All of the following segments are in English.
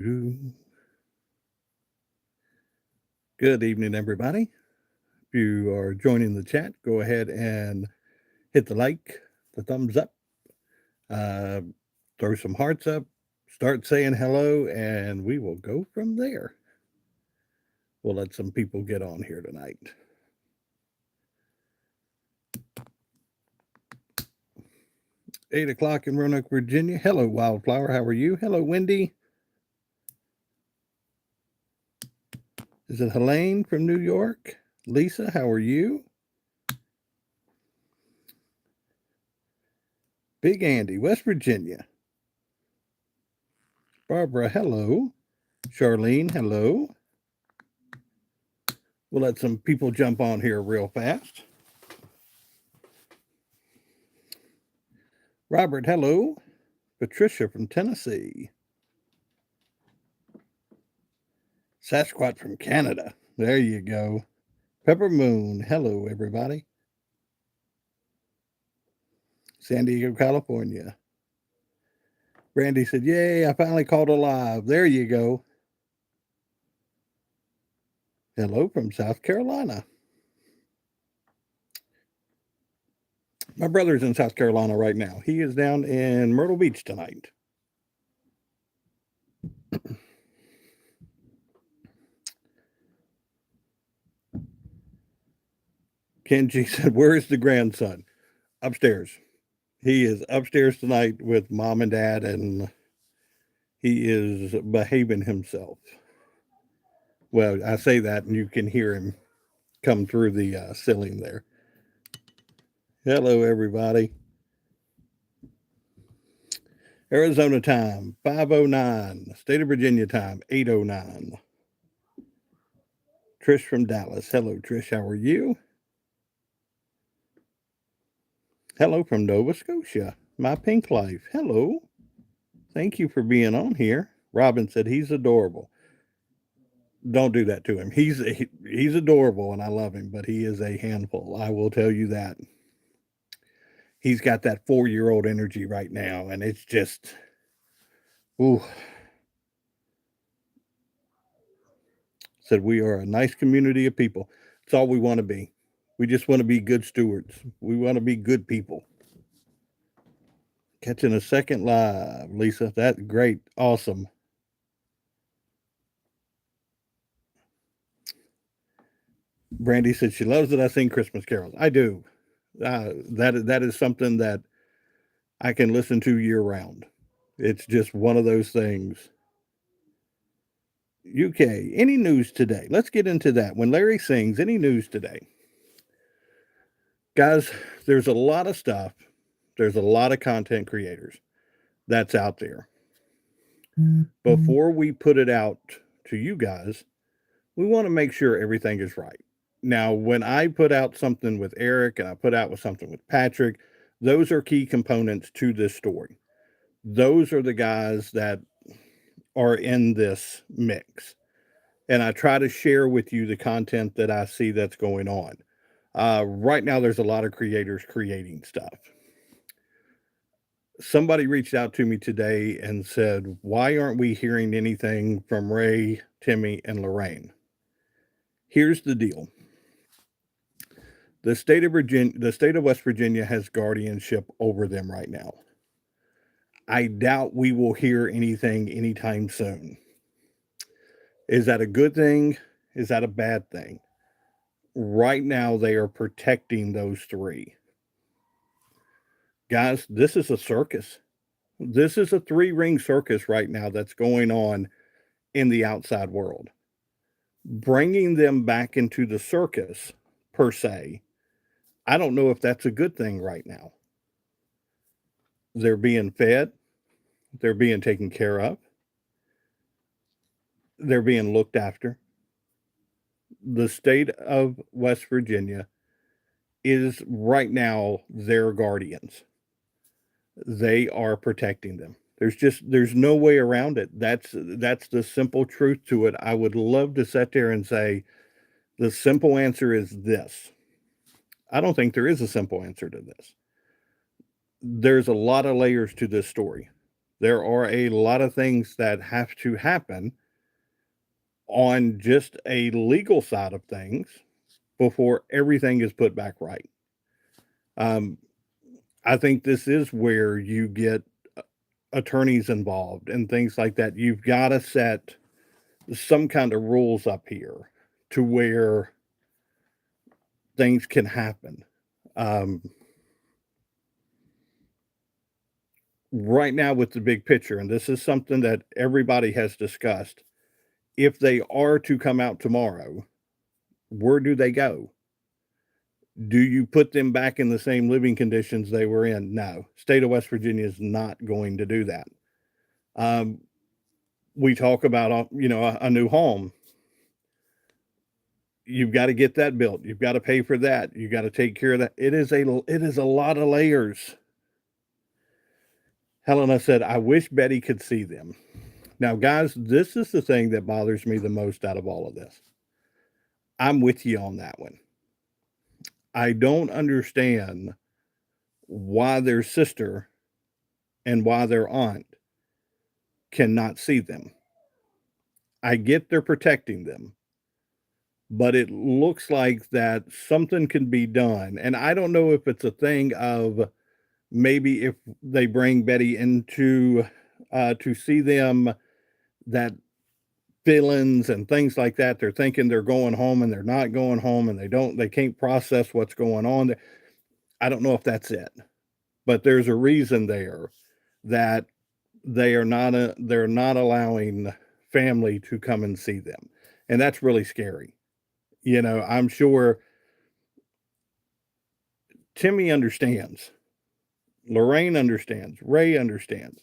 Good evening, everybody. If you are joining the chat, go ahead and hit the like, the thumbs up, uh, throw some hearts up, start saying hello, and we will go from there. We'll let some people get on here tonight. 8 o'clock in Roanoke, Virginia. Hello, Wildflower. How are you? Hello, Wendy. Is it Helene from New York? Lisa, how are you? Big Andy, West Virginia. Barbara, hello. Charlene, hello. We'll let some people jump on here real fast. Robert, hello. Patricia from Tennessee. Sasquatch from Canada. There you go. Pepper Moon, hello, everybody. San Diego, California. Brandy said, yay, I finally called alive. There you go. Hello from South Carolina. My brother's in South Carolina right now. He is down in Myrtle Beach tonight. Kenji said, where's the grandson? Upstairs. He is upstairs tonight with mom and dad, and he is behaving himself. Well, I say that, and you can hear him come through the ceiling there. Hello, everybody. Arizona time, 5:09. State of Virginia time, 8:09. Trish from Dallas. Hello, Trish. How are you? Hello from Nova Scotia. My pink life. Hello. Thank you for being on here. Robin said he's adorable. Don't do that to him. He's adorable, and I love him, but he is a handful. I will tell you that. He's got that 4-year-old energy right now, and it's just, ooh. Said we are a nice community of people. It's all we want to be. We just want to be good stewards. We want to be good people. Catching a second live, Lisa. That's great. Awesome. Brandy said she loves that I sing Christmas carols. I do. That is something that I can listen to year round. It's just one of those things. UK, any news today? Let's get into that. When Larry sings, any news today? Guys, there's a lot of stuff. There's a lot of content creators that's out there. Before we put it out to you guys, we want to make sure everything is right. Now, when I put out something with Eric and I put out with something with Patrick, those are key components to this story. Those are the guys that are in this mix. And I try to share with you the content that I see that's going on. Right now, there's a lot of creators creating stuff. Somebody reached out to me today and said, why aren't we hearing anything from Ray, Timmy, and Lorraine? Here's the deal. The state of West Virginia has guardianship over them right now. I doubt we will hear anything anytime soon. Is that a good thing? Is that a bad thing? Right now, they are protecting those three. Guys, this is a circus. This is a 3-ring circus right now that's going on in the outside world. Bringing them back into the circus, per se, I don't know if that's a good thing right now. They're being fed, they're being taken care of, they're being looked after. The state of West Virginia is right now their guardians. They are protecting them. There's no way around it. That's the simple truth to it. I would love to sit there and say the simple answer is this. I don't think there is a simple answer to this. There's a lot of layers to this story. There are a lot of things that have to happen on just a legal side of things before everything is put back right. Um, I think this is where you get attorneys involved and things like that. You've got to set some kind of rules up here to where things can happen. Um, right now, with the big picture, and this is something that everybody has discussed, if they are to come out tomorrow, where do they go? Do you put them back in the same living conditions they were in? No. State of West Virginia is not going to do that. Um, we talk about, a new home. You've got to get that built. You've got to pay for that. You got to take care of that. It is a lot of layers. Helena said, I wish Betty could see them. Now, guys, this is the thing that bothers me the most out of all of this. I'm with you on that one. I don't understand why their sister and why their aunt cannot see them. I get they're protecting them, but it looks like that something can be done. And I don't know if it's a thing of maybe if they bring Betty into to see them, that feelings and things like that, they're thinking they're going home and they're not going home and they can't process what's going on. I don't know if that's it, but there's a reason there that they're not allowing family to come and see them. And that's really scary. I'm sure Timmy understands. Lorraine understands. Ray understands.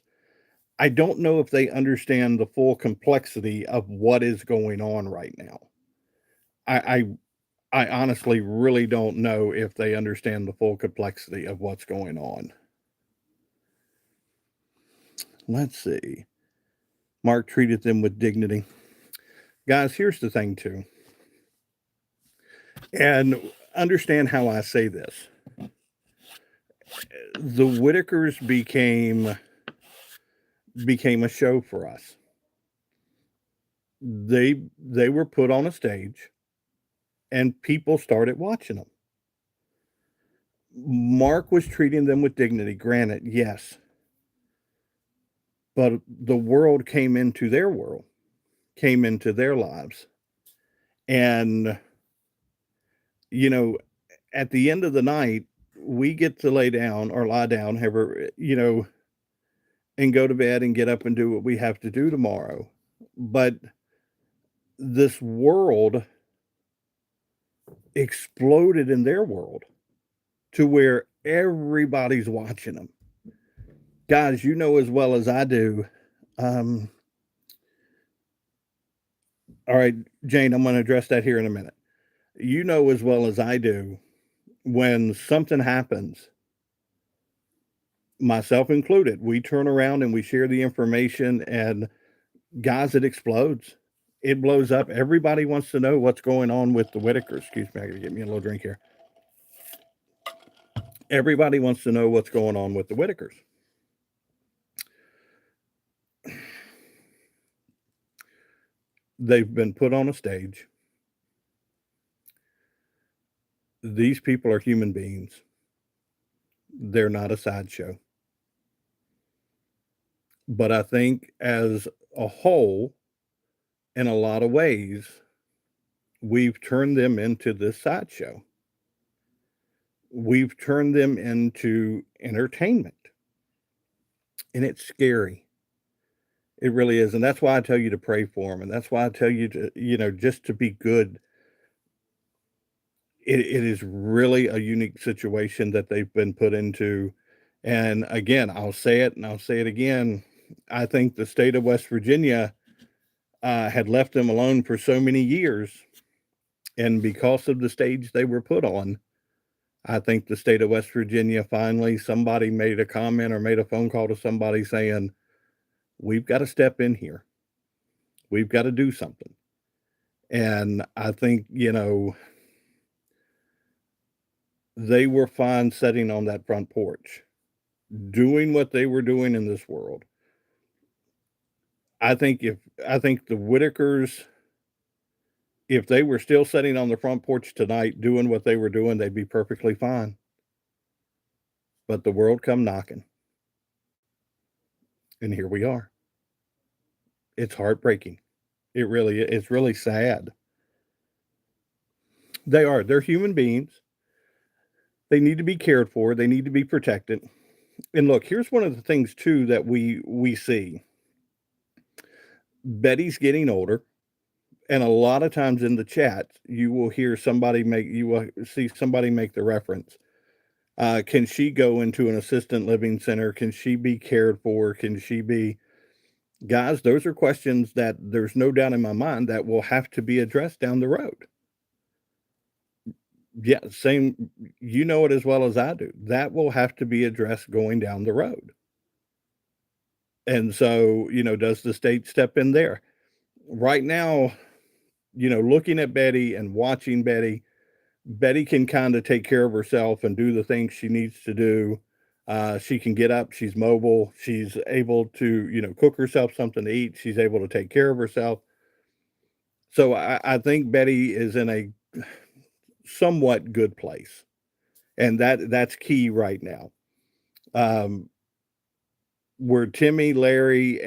I don't know if they understand the full complexity of what is going on right now. I I honestly really don't know if they understand the full complexity of what's going on. Let's see. Mark treated them with dignity. Guys, here's the thing too. And understand how I say this. The Whitakers became a show for us. They were put on a stage and people started watching them. Mark was treating them with dignity, granted, yes. But the world came into their world, came into their lives. And, you know, at the end of the night, we get to lay down or lie down, however, and go to bed and get up and do what we have to do tomorrow. But this world exploded in their world to where everybody's watching them. Guys, you know as well as I do. Um, all right, Jane, I'm going to address that here in a minute. You know as well as I do when something happens, myself included, we turn around and we share the information, and guys, it explodes. It blows up. Everybody wants to know what's going on with the Whitakers. Excuse me, I gotta get me a little drink here. Everybody wants to know what's going on with the Whitakers. They've been put on a stage. These people are human beings. They're not a sideshow. But I think as a whole, in a lot of ways, we've turned them into this sideshow. We've turned them into entertainment. And it's scary. It really is. And that's why I tell you to pray for them. And that's why I tell you to, just to be good. It is really a unique situation that they've been put into. And again, I'll say it and I'll say it again. I think the state of West Virginia had left them alone for so many years. And because of the stage they were put on, I think the state of West Virginia finally, somebody made a comment or made a phone call to somebody saying, we've got to step in here. We've got to do something. And I think, they were fine sitting on that front porch, doing what they were doing in this world. I think the Whitakers, if they were still sitting on the front porch tonight doing what they were doing, they'd be perfectly fine. But the world come knocking, and here we are. It's heartbreaking. It's really sad. They are. They're human beings. They need to be cared for. They need to be protected. And look, here's one of the things too that we see. Betty's getting older, and a lot of times in the chat, you will see somebody make the reference. Can she go into an assistant living center? Can she be cared for? Can she be Guys, those are questions that there's no doubt in my mind that will have to be addressed down the road. Yeah, same. You know it as well as I do. That will have to be addressed going down the road. And so, does the state step in there? Right now, looking at Betty and watching Betty, Betty can kind of take care of herself and do the things she needs to do. She can get up, she's mobile, she's able to, cook herself something to eat, she's able to take care of herself. So I think Betty is in a somewhat good place, and that's key right now. Um, where Timmy, Ray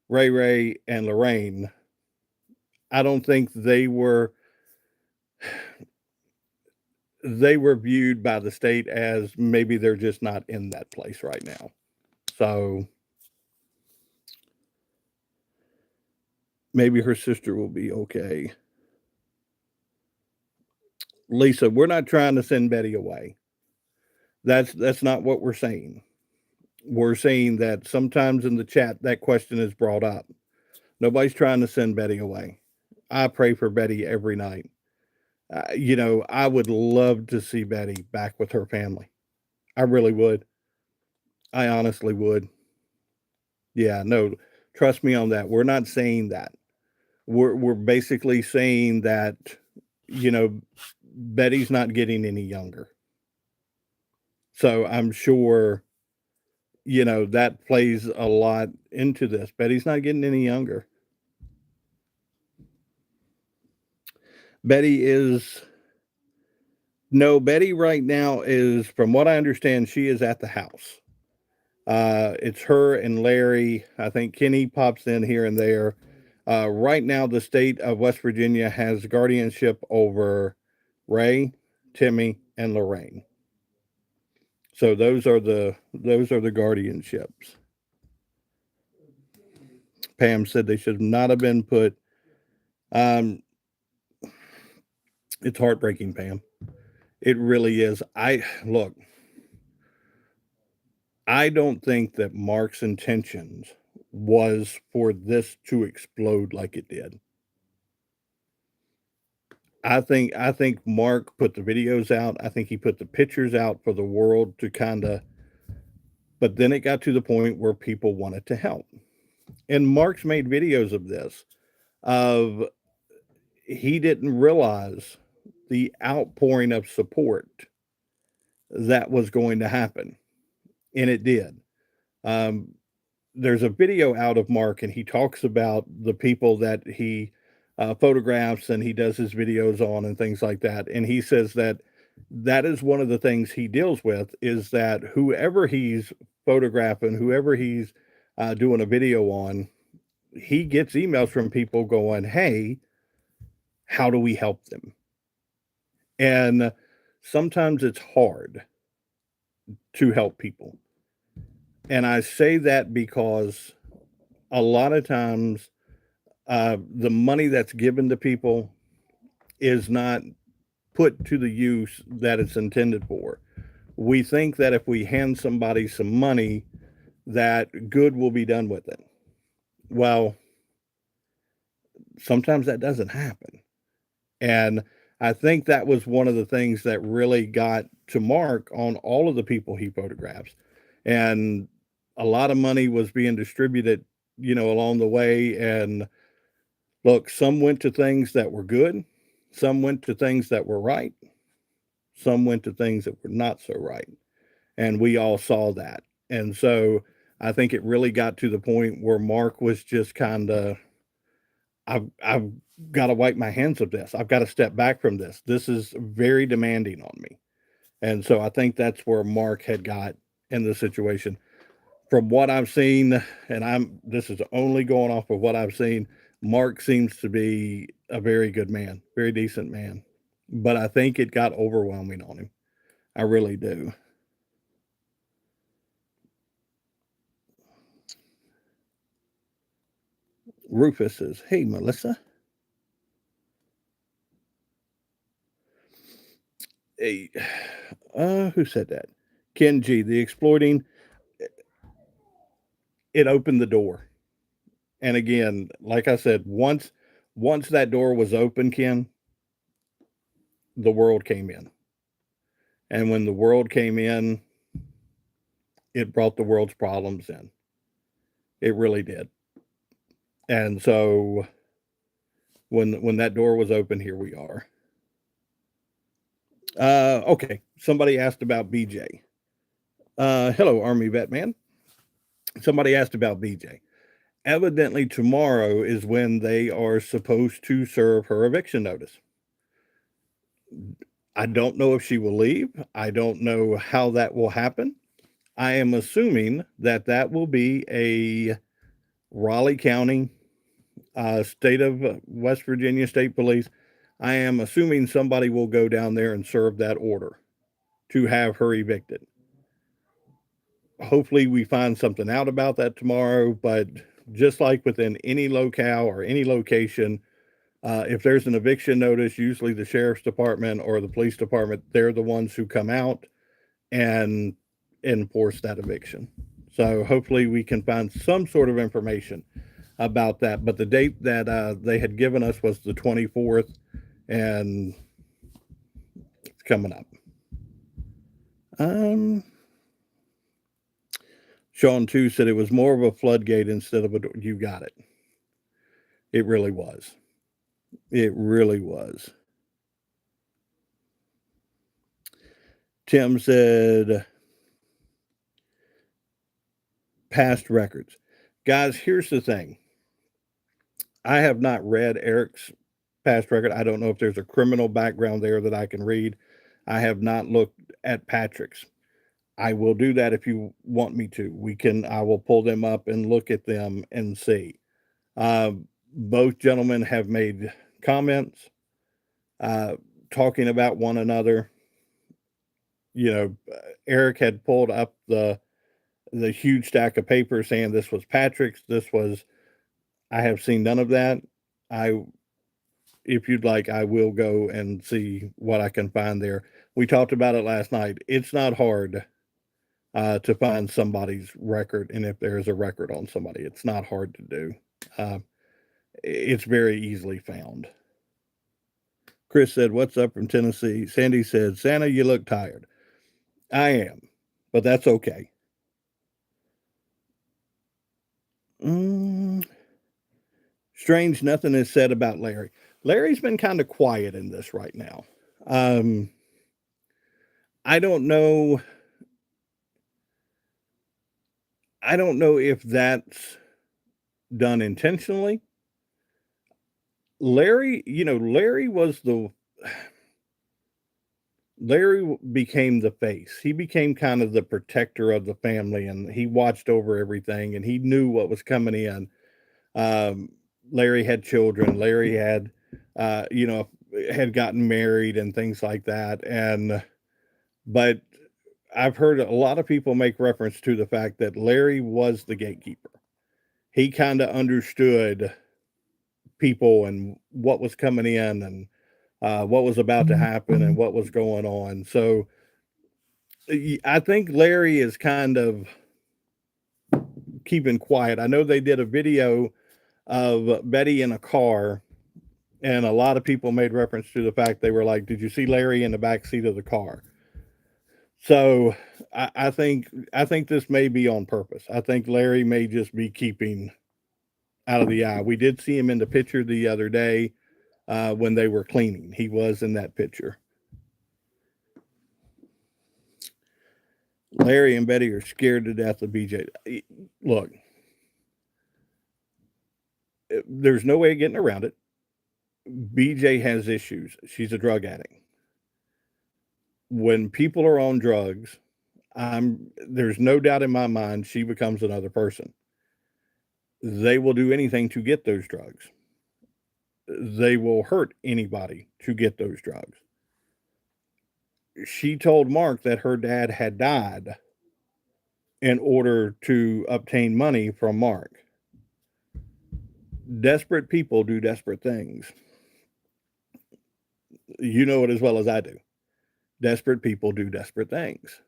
Ray, and Lorraine, I don't think they were viewed by the state as maybe they're just not in that place right now. So maybe her sister will be okay. Lisa, we're not trying to send Betty away. That's not what we're saying. We're saying that sometimes in the chat that question is brought up. Nobody's trying to send Betty away. I pray for Betty every night. I would love to see Betty back with her family. I really would. I honestly would. Yeah, no, trust me on that. We're not saying that. We're basically saying that, you know, Betty's not getting any younger. So I'm sure, that plays a lot into this. Betty's not getting any younger. Betty is No, Betty right now is, from what I understand, she is at the house. It's her and Larry. I think Kenny pops in here and there. Right now, the state of West Virginia has guardianship over Ray, Timmy, and Lorraine. So those are the guardianships. Pam said they should not have been put. Um, it's heartbreaking, Pam. It really is. I don't think that Mark's intentions was for this to explode like it did. I think Mark put the videos out. I think he put the pictures out for the world to kinda, but then it got to the point where people wanted to help. And Mark's made videos of this, of he didn't realize the outpouring of support that was going to happen, and it did. Um, there's a video out of Mark, and he talks about the people that he photographs and he does his videos on and things like that. And he says that that is one of the things he deals with, is that whoever he's photographing, whoever he's doing a video on, he gets emails from people going, "Hey, how do we help them?" And sometimes it's hard to help people. And I say that because a lot of times the money that's given to people is not put to the use that it's intended for. We think that if we hand somebody some money, that good will be done with it. Well, sometimes that doesn't happen. And I think that was one of the things that really got to Mark on all of the people he photographs. And a lot of money was being distributed, along the way. And look, some went to things that were good, some went to things that were right, some went to things that were not so right. And we all saw that. And so I think it really got to the point where Mark was just kind of, I've got to wipe my hands of this. I've got to step back from this. This is very demanding on me. And so I think that's where Mark had got in the situation. From what I've seen, and this is only going off of what I've seen, Mark seems to be a very good man, very decent man. But I think it got overwhelming on him. I really do. Rufus says, "Hey, Melissa." Hey, who said that? Ken G. The exploiting, it opened the door. And again, like I said, once that door was open, Ken, the world came in. And when the world came in, it brought the world's problems in. It really did. And so when that door was open, here we are. Okay. Somebody asked about BJ. Hello, Army vet man. Somebody asked about BJ. Evidently, tomorrow is when they are supposed to serve her eviction notice. I don't know if she will leave. I don't know how that will happen. I am assuming that that will be a Raleigh County, state of West Virginia State Police. I am assuming somebody will go down there and serve that order to have her evicted. Hopefully, we find something out about that tomorrow. But just like within any locale or any location, if there's an eviction notice, usually the sheriff's department or the police department, they're the ones who come out and enforce that eviction. So hopefully we can find some sort of information about that. But the date that they had given us was the 24th, and it's coming up. Sean too said it was more of a floodgate instead of a. You got it. It really was. It really was. Tim said past records. Guys, here's the thing. I have not read Eric's past record. I don't know if there's a criminal background there that I can read. I have not looked at Patrick's. I will do that if you want me to. I will pull them up and look at them and see. Both gentlemen have made comments talking about one another. You know, Eric had pulled up the huge stack of papers saying this was Patrick's. I have seen none of that. If you'd like, I will go and see what I can find there. We talked about it last night. It's not hard to find somebody's record, and if there's a record on somebody, it's not hard to do. It's very easily found. Chris said, "What's up from Tennessee?" Sandy said, "Santa, you look tired." I am, but that's okay. Strange, nothing is said about Larry. Larry's been kind of quiet in this right now. I don't know. I don't know if that's done intentionally. Larry became the face. He became kind of the protector of the family, and he watched over everything, and he knew what was coming in. Larry had children. Larry had, had gotten married and things like that. But I've heard a lot of people make reference to the fact that Larry was the gatekeeper. He kind of understood people and what was coming in and what was about to happen and what was going on. So I think Larry is kind of keeping quiet. I know they did a video of Betty in a car, and a lot of people made reference to the fact they were like, "Did you see Larry in the back seat of the car?" So I think this may be on purpose. I think Larry may just be keeping out of the eye. We did see him in the picture the other day when they were cleaning. He was in that picture. Larry and Betty are scared to death of BJ. Look, there's no way of getting around it. BJ has issues. She's a drug addict. When people are on drugs, there's no doubt in my mind she becomes another person. They will do anything to get those drugs. They will hurt anybody to get those drugs. She told Mark that her dad had died in order to obtain money from Mark. Desperate people do desperate things. You know it as well as I do. Desperate people do desperate things.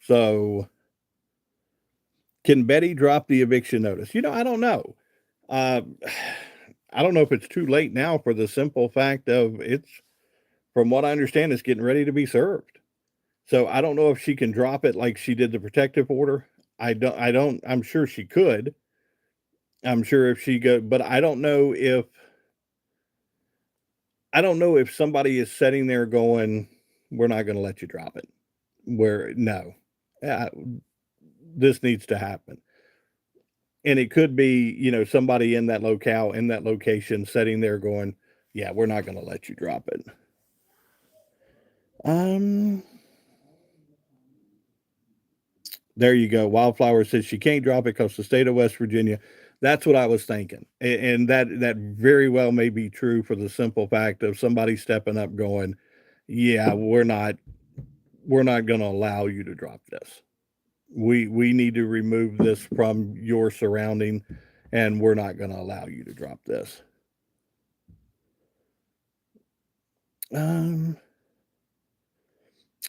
So, can Betty drop the eviction notice? I don't know. Uh, I don't know if it's too late now for the simple fact of from what I understand, it's getting ready to be served. So I don't know if she can drop it like she did the protective order. I'm sure she could. I'm sure if she go, but I don't know if somebody is sitting there going, we're not going to let you drop it. No, uh, this needs to happen. And it could be, somebody in that locale, in that location, sitting there going, yeah, we're not going to let you drop it. There you go. Wildflower says she can't drop it because the state of West Virginia. That's what I was thinking, and that very well may be true for the simple fact of somebody stepping up, going, "Yeah, we're not going to allow you to drop this. We need to remove this from your surrounding, and we're not going to allow you to drop this."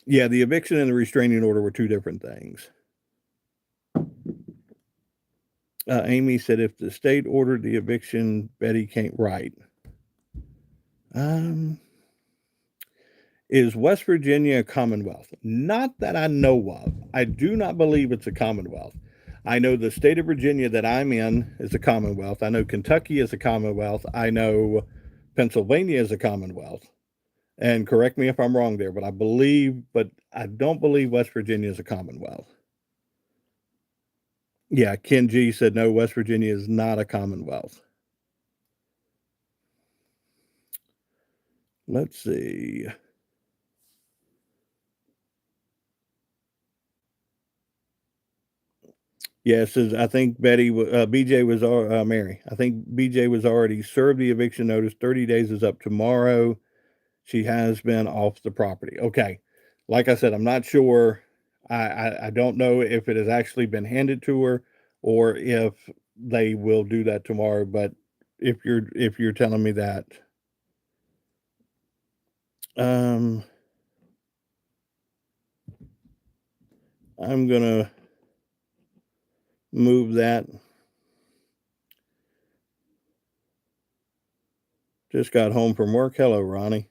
Yeah, the eviction and the restraining order were two different things. Amy said if the state ordered the eviction, Betty can't write. Is West Virginia a commonwealth? Not that I know of. I do not believe it's a commonwealth. I know the state of Virginia that I'm in is a commonwealth. I know Kentucky is a commonwealth. I know Pennsylvania is a commonwealth. And correct me if I'm wrong there, but I don't believe West Virginia is a commonwealth. Yeah, Ken G said no, West Virginia is not a commonwealth. Let's see. Yes, I think BJ was Mary. I think BJ was already served the eviction notice. 30 days is up tomorrow. She has been off the property. Okay. Like I said, I'm not sure. I don't know if it has actually been handed to her or if they will do that tomorrow. But if you're telling me that, I'm gonna move that. Just got home from work. Hello, Ronnie.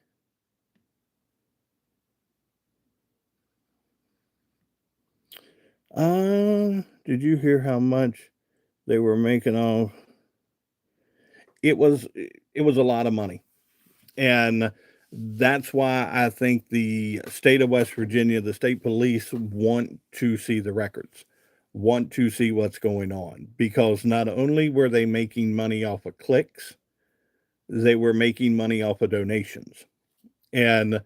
Did you hear how much they were making off? It was a lot of money. And that's why I think the state of West Virginia, the state police want to see the records, want to see what's going on, because not only were they making money off of clicks, they were making money off of donations. And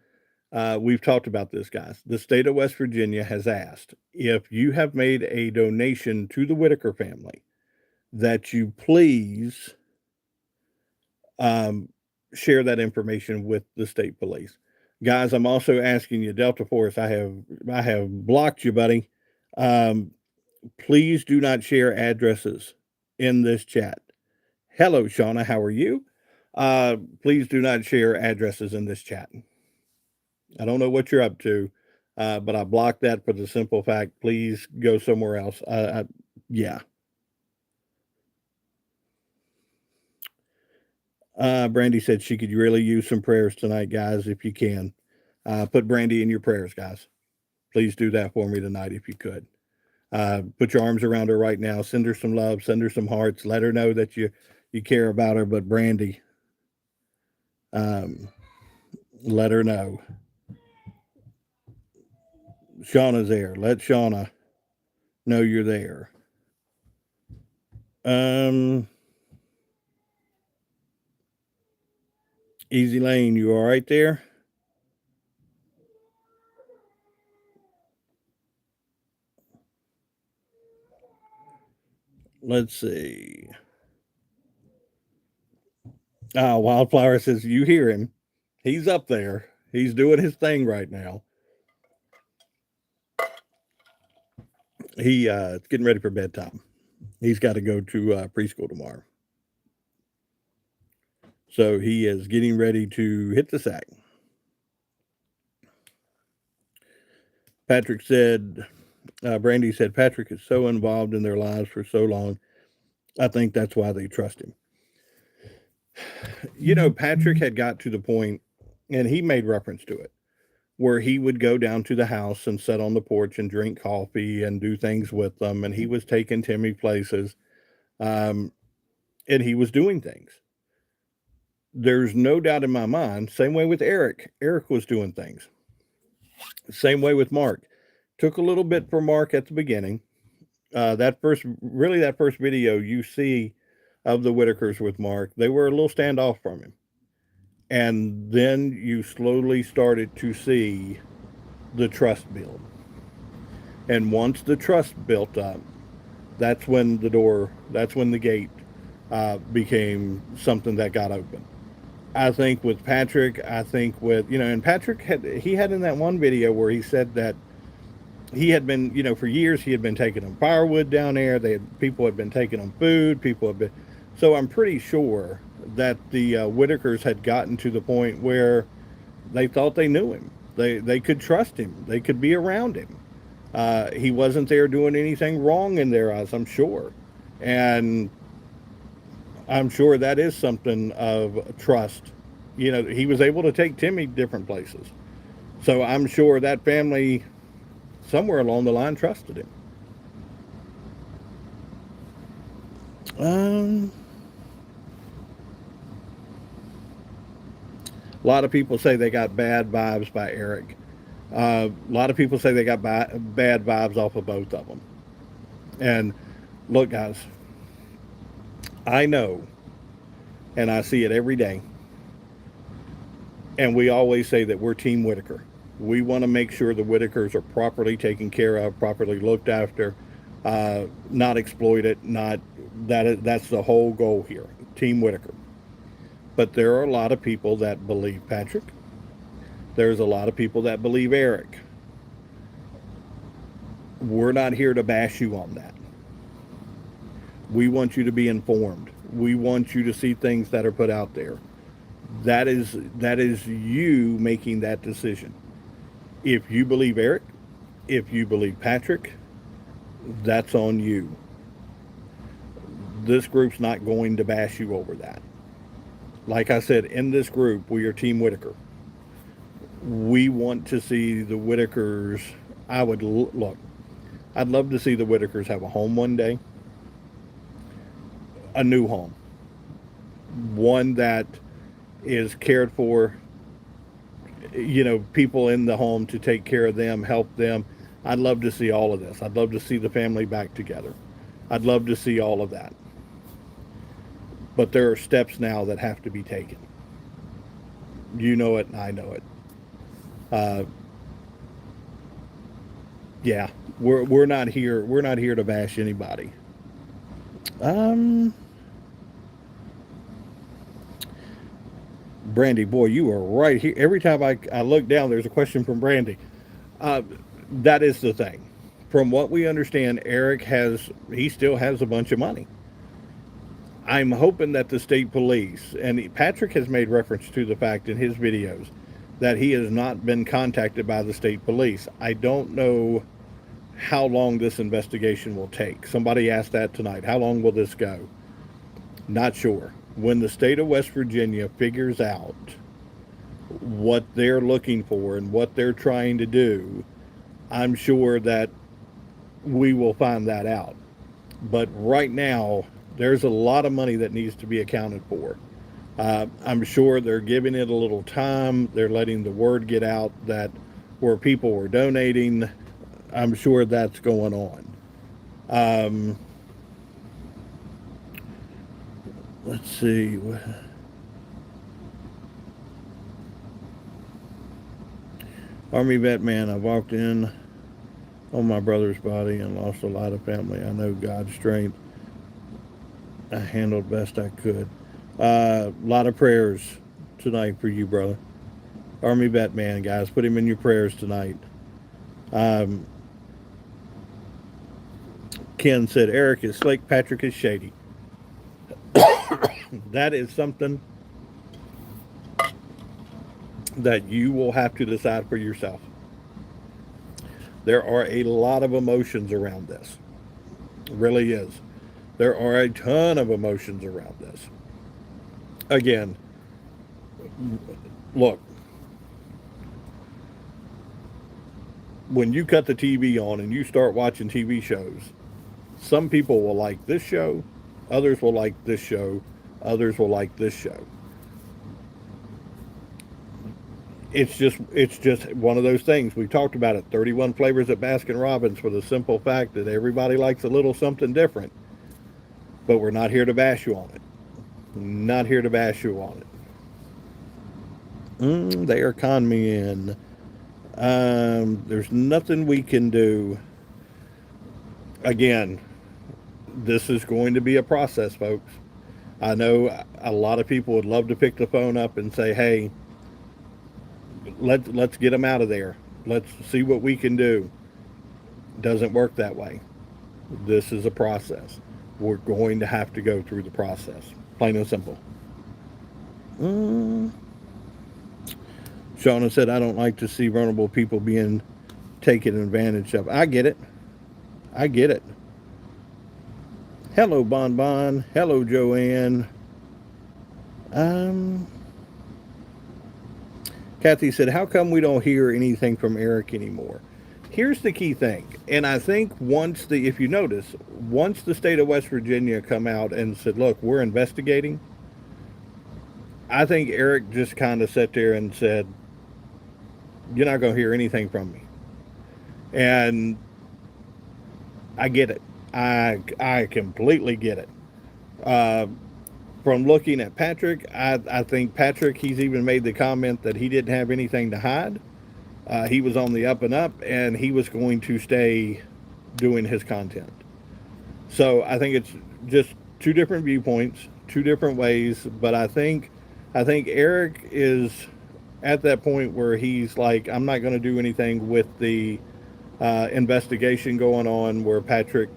we've talked about this, guys. The state of West Virginia has asked if you have made a donation to the Whitaker family, that you please share that information with the state police. Guys, I'm also asking you, Delta Force, I have blocked you, buddy. Please do not share addresses in this chat. Hello, Shauna, how are you? Please do not share addresses in this chat. I don't know what you're up to, but I blocked that for the simple fact, please go somewhere else. Yeah. Brandy said she could really use some prayers tonight, guys, if you can. Put Brandy in your prayers, guys. Please do that for me tonight if you could. Put your arms around her right now. Send her some love. Send her some hearts. Let her know that you care about her. But Brandy, let her know. Shauna's there. Let Shauna know you're there. Easy Lane, you all right there? Let's see. Wildflower says you hear him. He's up there. He's doing his thing right now. It's getting ready for bedtime. He's got to go to preschool tomorrow. So he is getting ready to hit the sack. Patrick said, Brandy said, Patrick is so involved in their lives for so long. I think that's why they trust him. You know, Patrick had got to the point, and he made reference to it, where he would go down to the house and sit on the porch and drink coffee and do things with them. And he was taking Timmy places, and he was doing things. There's no doubt in my mind. Same way with Eric. Eric was doing things. Same way with Mark. Took a little bit for Mark at the beginning. That first video you see of the Whitakers with Mark, they were a little standoff from him. And then you slowly started to see the trust build. And once the trust built up, that's when the gate became something that got open. I think with Patrick, and Patrick had in that one video where he said that he had been, for years he had been taking them firewood down there. People had been taking them food. So I'm pretty sure that the Whitakers had gotten to the point where they thought they knew him. They could trust him. They could be around him. He wasn't there doing anything wrong in their eyes, I'm sure. And I'm sure that is something of trust. He was able to take Timmy different places. So I'm sure that family, somewhere along the line, trusted him. A lot of people say they got bad vibes by Eric. A lot of people say they got bad vibes off of both of them. And look, guys, I know, and I see it every day, and we always say that we're Team Whitaker. We want to make sure the Whitakers are properly taken care of, properly looked after, not exploited. That's the whole goal here, Team Whitaker. But there are a lot of people that believe Patrick. There's a lot of people that believe Eric. We're not here to bash you on that. We want you to be informed. We want you to see things that are put out there. That is you making that decision. If you believe Eric, if you believe Patrick, that's on you. This group's not going to bash you over that. Like I said, in this group, we are Team Whitaker. We want to see the Whitakers. I'd love to see the Whitakers have a home one day. A new home. One that is cared for. People in the home to take care of them, help them. I'd love to see all of this. I'd love to see the family back together. I'd love to see all of that. But there are steps now that have to be taken. You know it, and I know it. Yeah, we're not here. We're not here to bash anybody. Brandy, boy, you are right here. Every time I look down, there's a question from Brandy. That is the thing. From what we understand, Eric still has a bunch of money. I'm hoping that the state police, and Patrick has made reference to the fact in his videos that he has not been contacted by the state police. I don't know how long this investigation will take. Somebody asked that tonight. How long will this go? Not sure. When the state of West Virginia figures out what they're looking for and what they're trying to do, I'm sure that we will find that out. But right now, there's a lot of money that needs to be accounted for. I'm sure they're giving it a little time. They're letting the word get out that where people were donating, I'm sure that's going on. Um, let's see. Army vet man, I walked in on my brother's body and lost a lot of family. I know God's strength. I handled best I could. A lot of prayers tonight for you, brother. Army vet man, guys, put him in your prayers tonight. Um, Ken said Eric is slick, Patrick is shady. That is something that you will have to decide for yourself. There are a lot of emotions around this. It really is. There are a ton of emotions around this. Again, look, when you cut the TV on and you start watching TV shows, some people will like this show, others will like this show, others will like this show. It's just one of those things. We talked about it. 31 flavors at Baskin Robbins for the simple fact that everybody likes a little something different. But we're not here to bash you on it. Not here to bash you on it. They are con me in. There's nothing we can do. Again, this is going to be a process, folks. I know a lot of people would love to pick the phone up and say, "Hey, let's get them out of there. Let's see what we can do." Doesn't work that way. This is a process. We're going to have to go through the process. Plain and simple. Shauna said, I don't like to see vulnerable people being taken advantage of. I get it. I get it. Hello, Bon Bon. Hello, Joanne. Kathy said, how come we don't hear anything from Eric anymore? Here's the key thing. And I think if you notice, once the state of West Virginia come out and said, look, we're investigating, I think Eric just kind of sat there and said, you're not going to hear anything from me. And I get it. I completely get it. From looking at Patrick, I think Patrick, he's even made the comment that he didn't have anything to hide. He was on the up and up, and he was going to stay doing his content. So I think it's just two different viewpoints, two different ways. But I think Eric is at that point where he's like, I'm not going to do anything with the investigation going on. Where Patrick,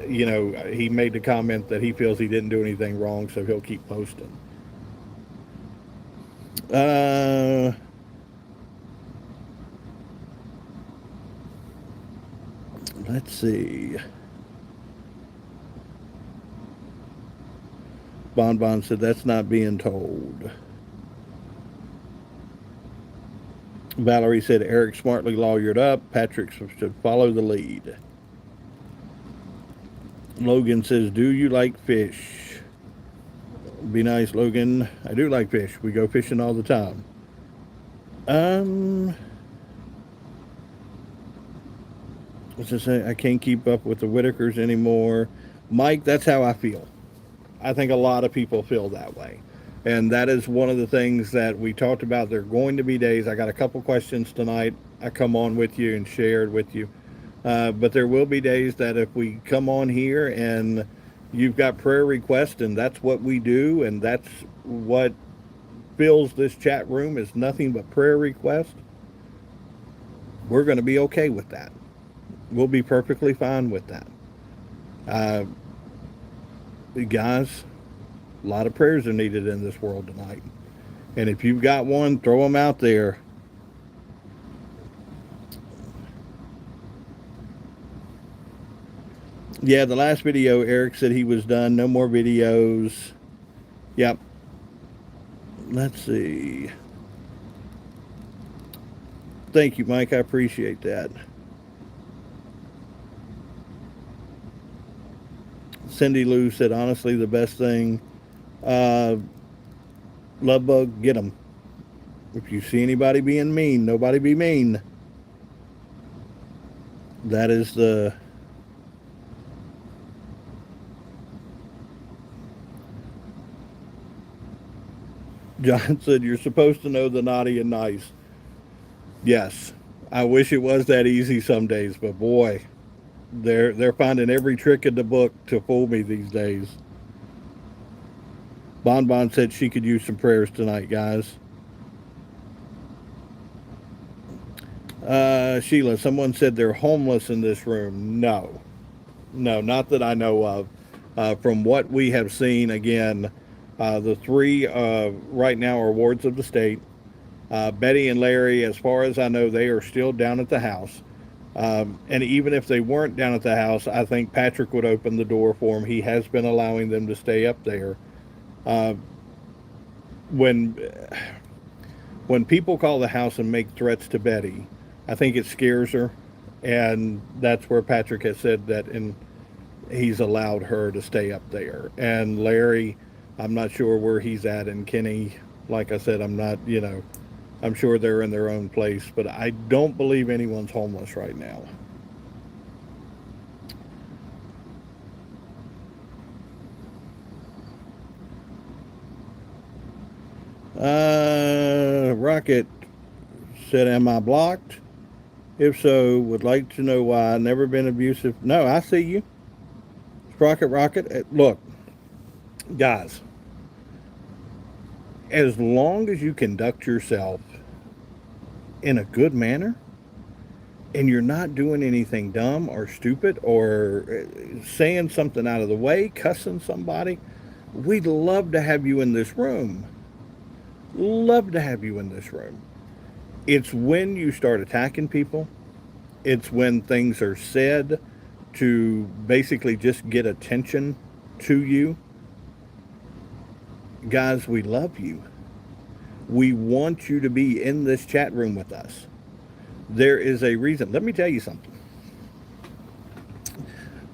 he made the comment that he feels he didn't do anything wrong, so he'll keep posting. Let's see. Bon Bon said that's not being told. Valerie said Eric smartly lawyered up. Patrick should follow the lead. Logan says, do you like fish? Be nice, Logan. I do like fish. We go fishing all the time. What's it say? I can't keep up with the Whitakers anymore. Mike, that's how I feel. I think a lot of people feel that way. And that is one of the things that we talked about. There are going to be days. I got a couple questions tonight. I come on with you and shared with you. But there will be days that if we come on here and you've got prayer requests, and that's what we do, and that's what fills this chat room is nothing but prayer requests, we're going to be okay with that. We'll be perfectly fine with that. Guys, a lot of prayers are needed in this world tonight. And if you've got one, throw them out there. Yeah, the last video, Eric said he was done. No more videos. Yep. Let's see. Thank you, Mike. I appreciate that. Cindy Lou said, honestly, the best thing, love bug, get them. If you see anybody being mean, nobody be mean. That is the John said you're supposed to know the naughty and nice. Yes. I wish it was that easy some days, but boy, they're finding every trick in the book to fool me these days. Bon Bon said she could use some prayers tonight, guys. Sheila, someone said they're homeless in this room. No, no, not that I know of. From what we have seen, again, the three right now are wards of the state. Betty and Larry, as far as I know, they are still down at the house. And even if they weren't down at the house, I think Patrick would open the door for them. He has been allowing them to stay up there. Uh, when when people call the house and make threats to Betty, I think it scares her, and that's where Patrick has said that, and he's allowed her to stay up there. And Larry, I'm not sure where he's at, and Kenny, like I said, I'm not, I'm sure they're in their own place, but I don't believe anyone's homeless right now. Rocket said, "Am I blocked? If so, would like to know why. Never been abusive." No, I see you. Rocket, Rocket. Look, guys, as long as you conduct yourself in a good manner and you're not doing anything dumb or stupid or saying something out of the way, cussing somebody, we'd love to have you in this room. Love to have you in this room. It's when you start attacking people, it's when things are said to basically just get attention to you. Guys, we love you. We want you to be in this chat room with us. There is a reason. Let me tell you something.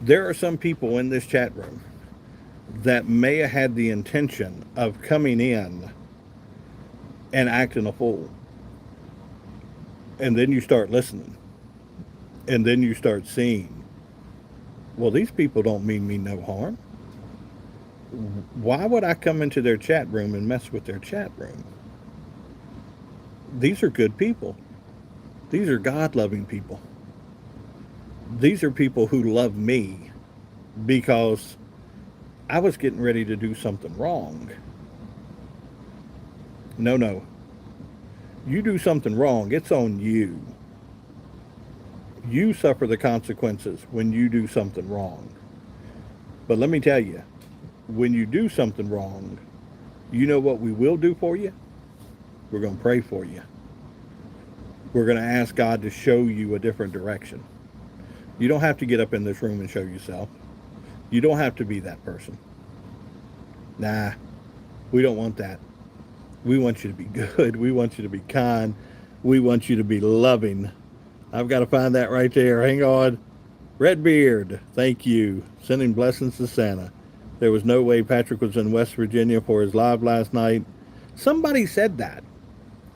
There are some people in this chat room that may have had the intention of coming in and acting a fool. And then you start listening. And then you start seeing, well, these people don't mean me no harm. Why would I come into their chat room and mess with their chat room? These are good people. These are God loving people. These are people who love me because I was getting ready to do something wrong. No, no. You do something wrong, it's on you. You suffer the consequences when you do something wrong. But let me tell you, when you do something wrong, you know what we will do for you? We're going to pray for you. We're going to ask God to show you a different direction. You don't have to get up in this room and show yourself. You don't have to be that person. Nah, we don't want that. We want you to be good. We want you to be kind. We want you to be loving. I've got to find that right there. Hang on. Redbeard, thank you. Sending blessings to Santa. There was no way Patrick was in West Virginia for his live last night. Somebody said that.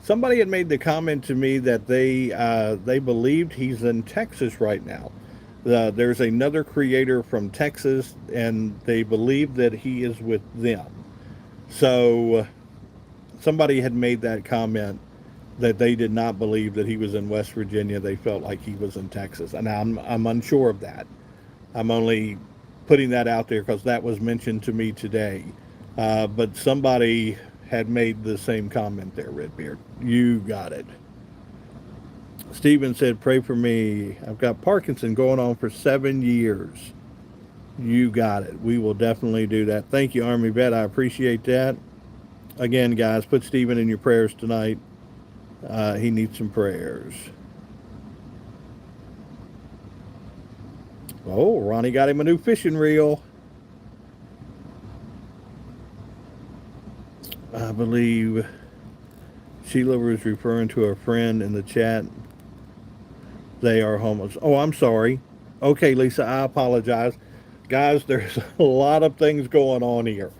Somebody had made the comment to me that they believed he's in Texas right now. There's another creator from Texas, and they believe that he is with them. So somebody had made that comment that they did not believe that he was in West Virginia. They felt like he was in Texas, and I'm unsure of that. I'm only putting that out there because that was mentioned to me today. But somebody had made the same comment there, Redbeard. You got it. Stephen said, "Pray for me. I've got Parkinson going on for 7 years." You got it. We will definitely do that. Thank you, Army Vet. I appreciate that. Again, guys, put Stephen in your prayers tonight. He needs some prayers. Oh, Ronnie got him a new fishing reel. I believe Sheila was referring to a friend in the chat. They are homeless. Oh, I'm sorry. Okay, Lisa, I apologize. Guys, there's a lot of things going on here.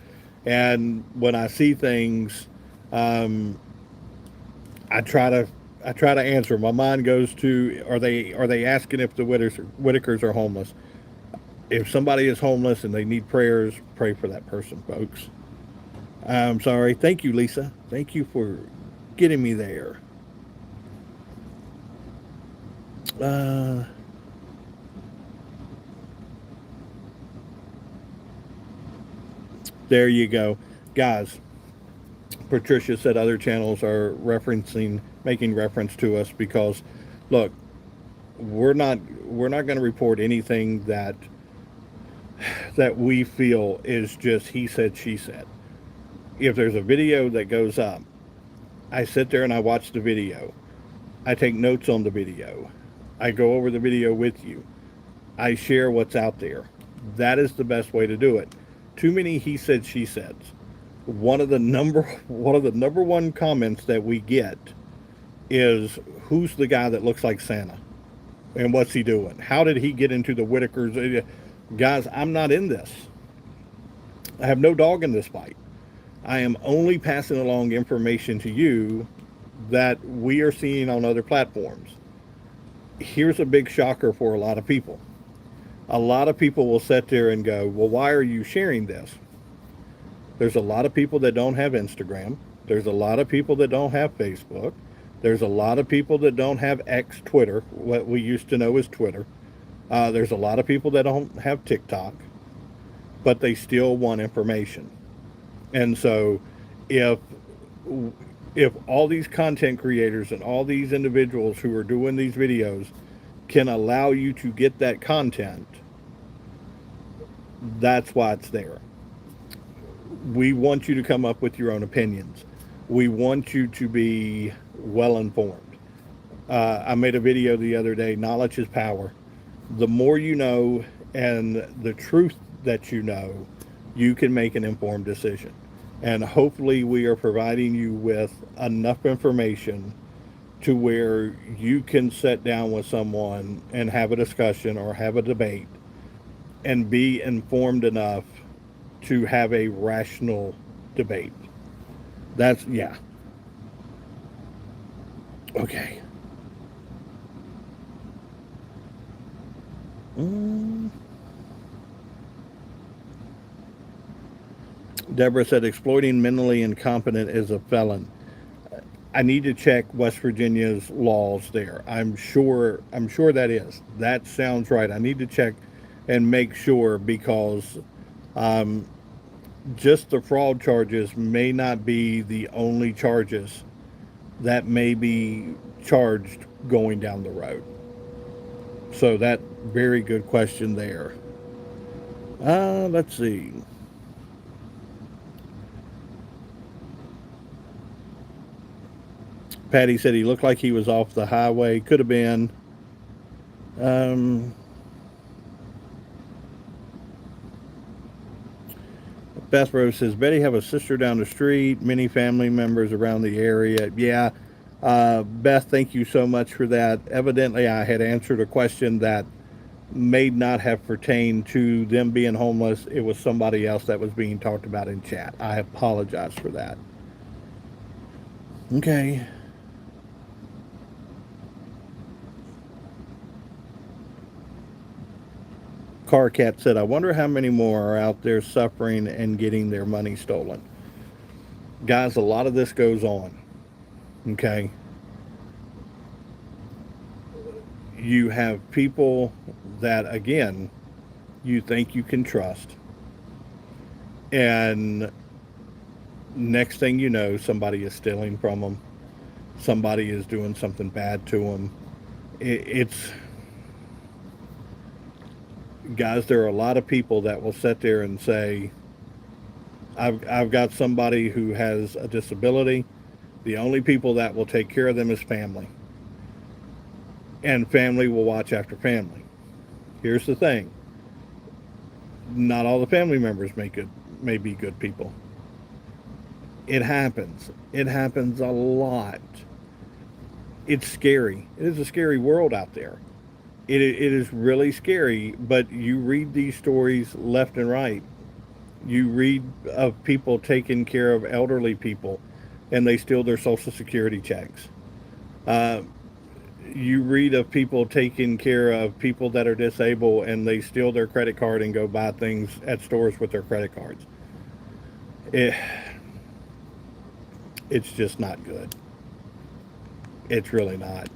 And when I see things, I try to I try to answer. My mind goes to, are they asking if the Whitakers are homeless? If somebody is homeless and they need prayers, pray for that person, folks. I'm sorry. Thank you, Lisa. Thank you for getting me there. Uh, there you go, guys. Patricia said other channels are making reference to us because, look, we're not we're not going to report anything that we feel is just he said she said. If there's a video that goes up, I sit there and I watch the video. I take notes on the video. I go over the video with you. I share what's out there. That is the best way to do it. Too many he said she said. One of the number one comments that we get is, who's the guy that looks like Santa and what's he doing? How did he get into the Whitakers? Guys, I'm not in this. I have no dog in this fight. I am only passing along information to you that we are seeing on other platforms. Here's a big shocker for a lot of people. A lot of people will sit there and go, well, why are you sharing this? There's a lot of people that don't have Instagram. There's a lot of people that don't have Facebook. There's a lot of people that don't have X, Twitter, what we used to know as Twitter. There's a lot of people that don't have TikTok, but they still want information. And so if if all these content creators and all these individuals who are doing these videos can allow you to get that content, that's why it's there. We want you to come up with your own opinions. We want you to be well informed. I made a video the other day, knowledge is power. The more you know and the truth that you can make an informed decision. And hopefully we are providing you with enough information to where you can sit down with someone and have a discussion or have a debate and be informed enough to have a rational debate. That's, yeah. Okay. Deborah said exploiting mentally incompetent is a felon. I need to check West Virginia's laws there. I'm sure that is. That sounds right. I need to check and make sure because just the fraud charges may not be the only charges that may be charged going down the road. So that very good question there. Let's see. Patty said he looked like he was off the highway. Could have been. Um, Beth Rose says, Betty have a sister down the street, many family members around the area. Yeah. Beth, thank you so much for that. Evidently, I had answered a question that may not have pertained to them being homeless. It was somebody else that was being talked about in chat. I apologize for that. Okay. Carcat said, I wonder how many more are out there suffering and getting their money stolen. Guys, a lot of this goes on. Okay. You have people that, again, you think you can trust. And next thing you know, somebody is stealing from them. Somebody is doing something bad to them. It's, guys, there are a lot of people that will sit there and say, I've got somebody who has a disability. The only people that will take care of them is family. And family will watch after family. Here's the thing. Not all the family members may be good people. It happens. It happens a lot. It's scary. It is a scary world out there. It is really scary, but you read these stories left and right. You read of people taking care of elderly people and they steal their Social Security checks. Uh, you read of people taking care of people that are disabled and they steal their credit card and go buy things at stores with their credit cards. It, it's just not good. It's really not.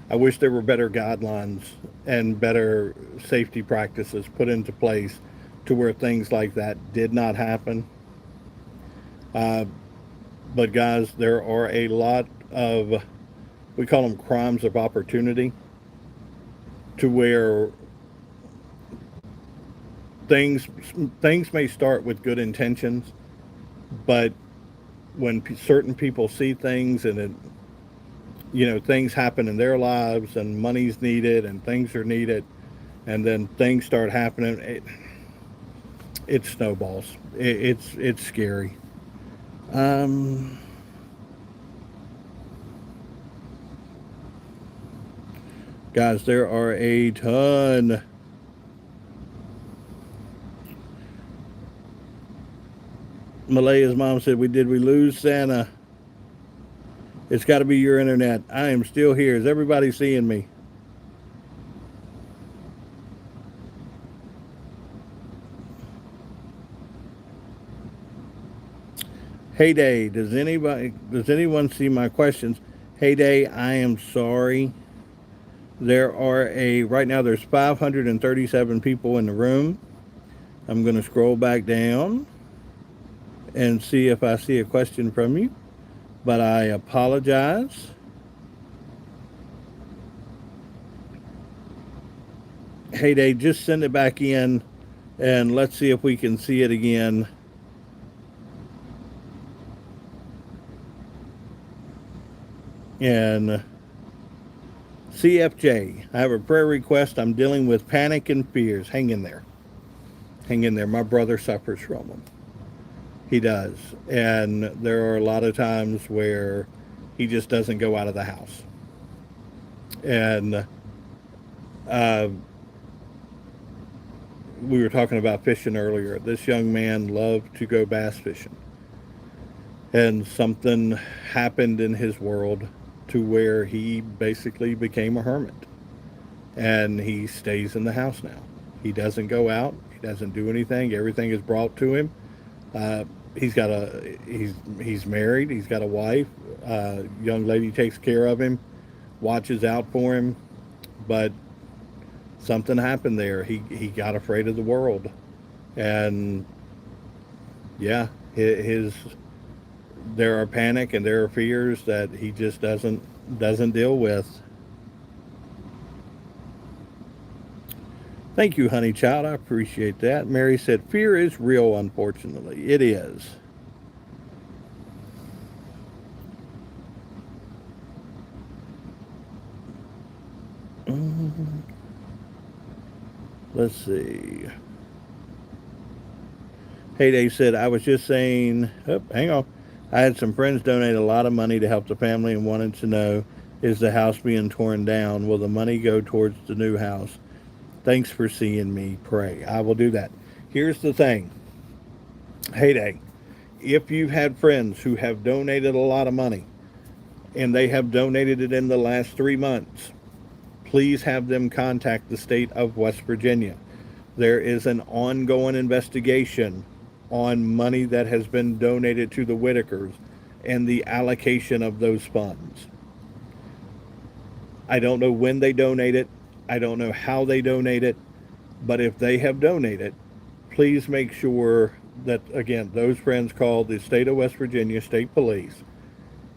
I wish there were better guidelines and better safety practices put into place to where things like that did not happen. Uh, but, guys, there are a lot of, we call them crimes of opportunity, to where things things may start with good intentions, but when certain people see things and it, things happen in their lives and money's needed and things are needed, and then things start happening, it snowballs. It's scary. Um, Guys, there are a ton. Malaya's mom said, we lose Santa? It's got to be your internet. I am still here. Is everybody seeing me? Heyday, does anyone see my questions? Heyday, I am sorry. There are right now there's 537 people in the room. I'm going to scroll back down and see if I see a question from you, but I apologize. Heyday, just send it back in and let's see if we can see it again. And CFJ, I have a prayer request. I'm dealing with panic and fears. Hang in there. Hang in there. My brother suffers from them. He does. And there are a lot of times where he just doesn't go out of the house. And uh, we were talking about fishing earlier. This young man loved to go bass fishing. And something happened in his world to where he basically became a hermit. And he stays in the house now. He doesn't go out. He doesn't do anything. Everything is brought to him. Uh, he's married. He's got a wife. Young lady takes care of him, watches out for him. But something happened there. He got afraid of the world, and yeah, his there are panic and there are fears that he just doesn't deal with. Thank you, honey child. I appreciate that. Mary said, fear is real, unfortunately. It is. Let's see. Heyday said, I was just saying, oh, hang on. I had some friends donate a lot of money to help the family and wanted to know, is the house being torn down? Will the money go towards the new house? Thanks for seeing me pray. I will do that. Here's the thing. Heyday, if you've had friends who have donated a lot of money and they have donated it in the last 3 months, please have them contact the state of West Virginia. There is an ongoing investigation on money that has been donated to the Whitakers and the allocation of those funds. I don't know when they donate it. I don't know how they donate it. But if they have donated, please make sure that, again, those friends call the state of West Virginia State Police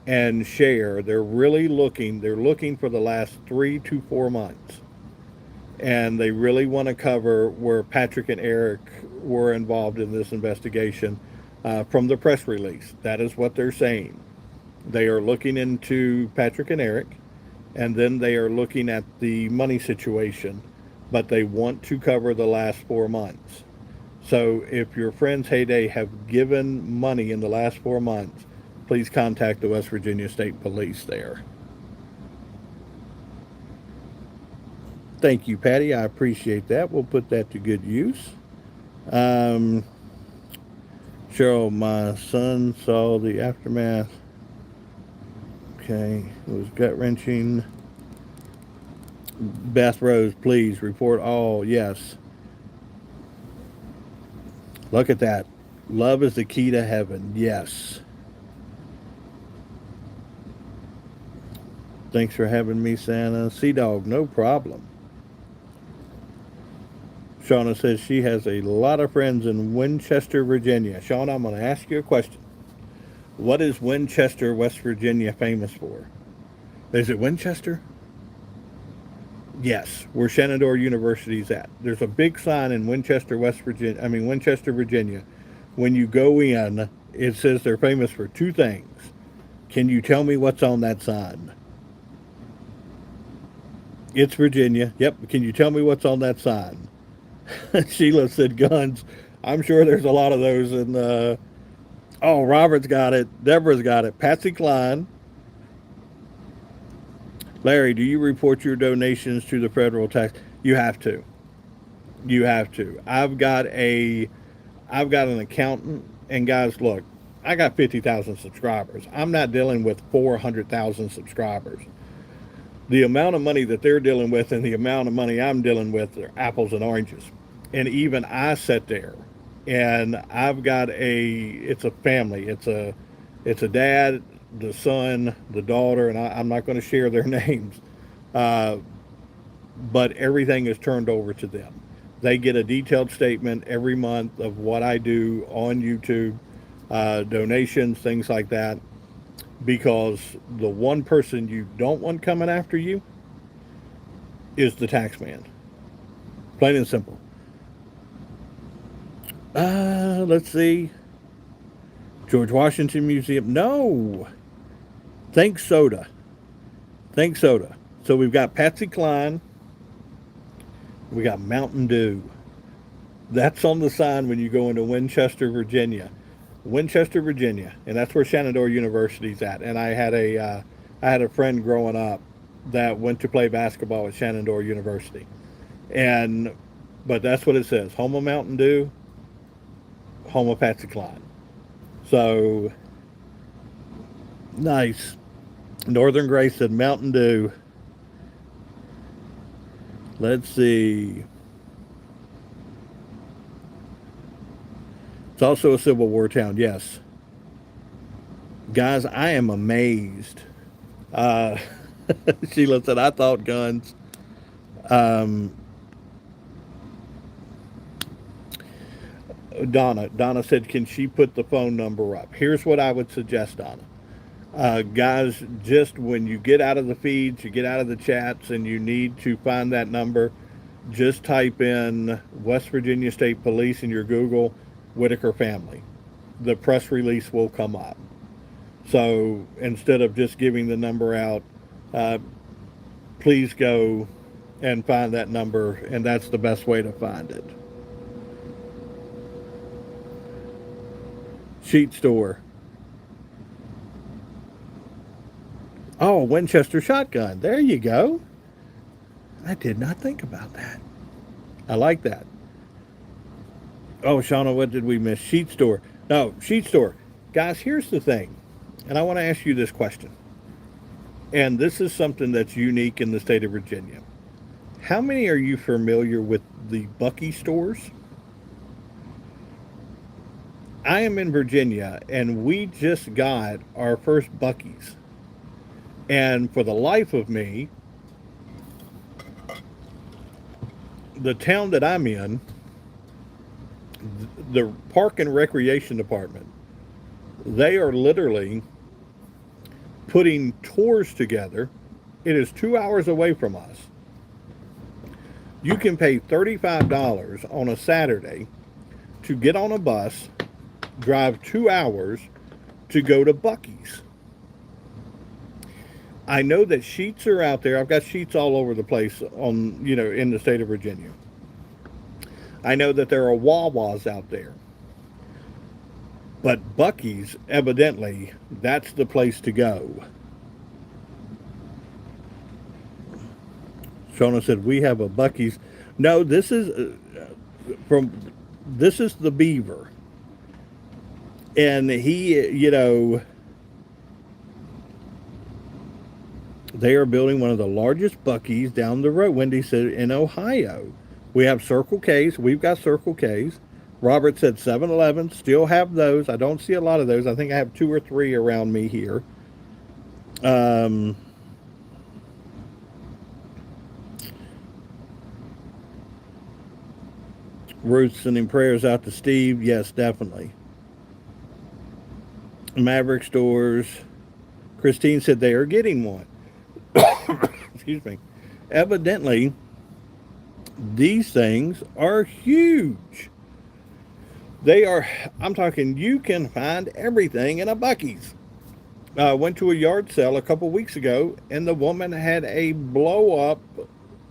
and share. They're looking for the last 3 to 4 months. And they really want to cover where Patrick and Eric were involved in this investigation from the press release. That is what they're saying. They are looking into Patrick and Eric, and then they are looking at the money situation, but they want to cover the last 4 months. So if your friends Heyday have given money in the last 4 months, please contact the West Virginia State Police there. Thank you, Patty. I appreciate that. We'll put that to good use. Um, Cheryl, my son saw the aftermath. Okay, it was gut wrenching. Beth Rose, please report all. Yes. Look at that. Love is the key to heaven. Yes. Thanks for having me, Santa. Sea Dog, no problem. Shauna says she has a lot of friends in Winchester, Virginia. Shauna, I'm going to ask you a question. What is Winchester, West Virginia famous for? Is it Winchester? Yes, where Shenandoah University is at. There's a big sign in Winchester, Winchester, Virginia. When you go in, it says they're famous for two things. Can you tell me what's on that sign? It's Virginia. Yep. Can you tell me what's on that sign? Sheila said guns. I'm sure there's a lot of those in oh, Robert's got it. Deborah's got it. Patsy Cline. Larry, do you report your donations to the federal tax? You have to. You have to. I've got an accountant, and guys, look, I got 50,000 subscribers. I'm not dealing with 400,000 subscribers. The amount of money that they're dealing with and the amount of money I'm dealing with are apples and oranges. And even I sit there, and I've got it's a family. It's a dad, the son, the daughter, and I'm not going to share their names. But everything is turned over to them. They get a detailed statement every month of what I do on YouTube, donations, things like that, because the one person you don't want coming after you is the tax man. Plain and simple. Let's see. George Washington Museum. No. Think soda. Think soda. So we've got Patsy Cline. We got Mountain Dew. That's on the sign when you go into Winchester, Virginia. Winchester, Virginia, and that's where Shenandoah University's at. And I had a friend growing up that went to play basketball at Shenandoah University, but that's what it says: home of Mountain Dew, home of Patsy Cline. So nice. Northern Grace said Mountain Dew. Let's see. It's also a Civil War town, yes. Guys, I am amazed. Sheila said, I thought guns. Donna said, can she put the phone number up? Here's what I would suggest, Donna. Guys, just when you get out of the feeds, you get out of the chats, and you need to find that number, just type in West Virginia State Police in your Google, Whitaker family. The press release will come up. So instead of just giving the number out, please go and find that number, and that's the best way to find it. Sheet store. Oh, Winchester shotgun. There you go. I did not think about that. I like that. Oh, Shauna, what did we miss? Sheet store. No, sheet store. Guys, here's the thing. And I want to ask you this question. And this is something that's unique in the state of Virginia. How many are you familiar with the Bucky stores? I am in Virginia, and we just got our first Bucky's. And for the life of me, the town that I'm in, the Park and Recreation Department, they are literally putting tours together. It is 2 hours away from us. You can pay $35 on a Saturday to get on a bus, drive 2 hours to go to Bucky's. I know that sheets are out there. I've got sheets all over the place in the state of Virginia. I know that there are Wawas out there. But Bucky's, evidently, that's the place to go. Shona said, we have a Bucky's. No, this is the Beaver. And he, They are building one of the largest Buc-ee's down the road. Wendy said in Ohio. We have Circle K's. We've got Circle K's. Robert said 7-Eleven. Still have those. I don't see a lot of those. I think I have 2 or 3 around me here. Um, Ruth sending prayers out to Steve. Yes, definitely. Maverick stores. Christine said they are getting one. Excuse me. Evidently, these things are huge. They are, I'm talking, you can find everything in a Buc-ee's. Went to a yard sale a couple weeks ago, and the woman had a blow up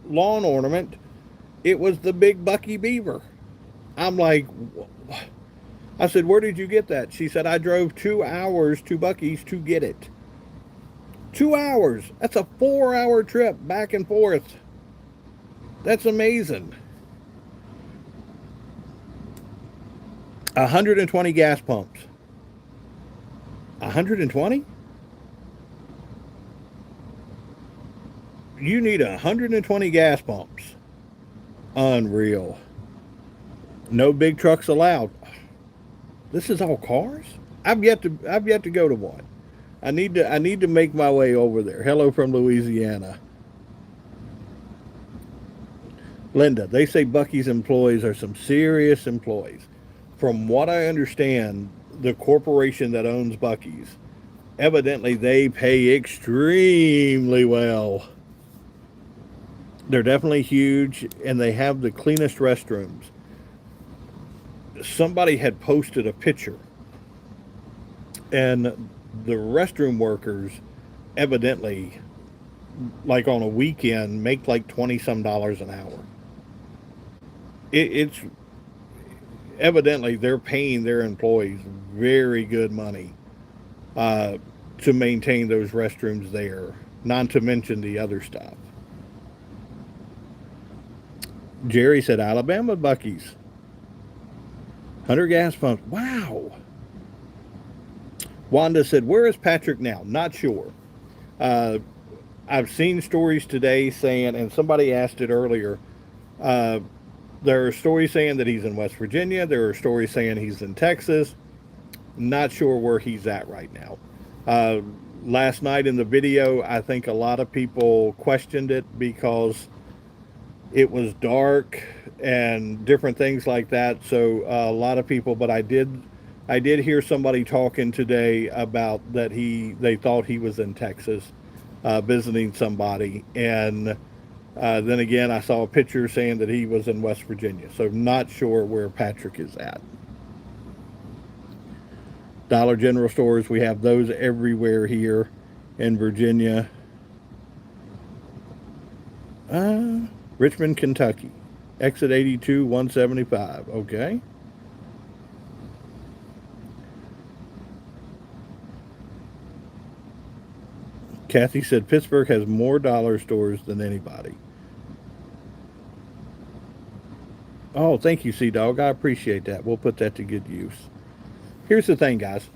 lawn ornament. It was the big Bucky Beaver. I'm like, I said, where did you get that? She said, I drove 2 hours to Buc-ee's to get it. 2 hours. That's a 4-hour trip back and forth. That's amazing. 120 gas pumps. 120? You need 120 gas pumps. Unreal. No big trucks allowed. This is all cars? I've yet to go to one. I need to make my way over there. Hello from Louisiana. Linda, they say Buc-ee's employees are some serious employees. From what I understand, the corporation that owns Buc-ee's, evidently they pay extremely well. They're definitely huge, and they have the cleanest restrooms. Somebody had posted a picture, and the restroom workers evidently, like on a weekend, make like 20 some dollars an hour. It's evidently they're paying their employees very good money to maintain those restrooms there, not to mention the other stuff. Jerry said Alabama Buc-ee's. 100 gas pumps. Wow. Wanda said, where is Patrick now? Not sure. Uh, I've seen stories today saying, and somebody asked it earlier, uh, there are stories saying that he's in West Virginia. There are stories saying he's in Texas. Not sure where he's at right now. Uh, Last night in the video, I think a lot of people questioned it because it was dark and different things like that. So a lot of people, but I did hear somebody talking today about that they thought he was in Texas, visiting somebody, and then again I saw a picture saying that he was in West Virginia. So not sure where Patrick is at. Dollar General stores, we have those everywhere here in Virginia. Richmond, Kentucky. Exit 82, 175. Okay. Kathy said Pittsburgh has more dollar stores than anybody. Oh, thank you, Sea Dog. I appreciate that. We'll put that to good use. Here's the thing, guys.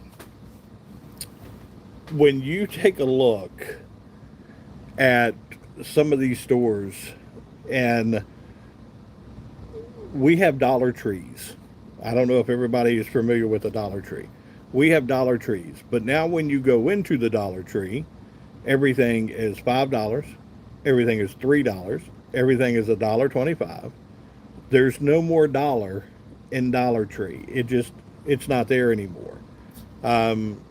When you take a look at some of these stores, and we have Dollar Trees. I don't know if everybody is familiar with a Dollar Tree. We have Dollar Trees, but now when you go into the Dollar Tree, everything is $5, everything is $3, everything is $1.25. There's no more dollar in Dollar Tree. It's not there anymore. Um,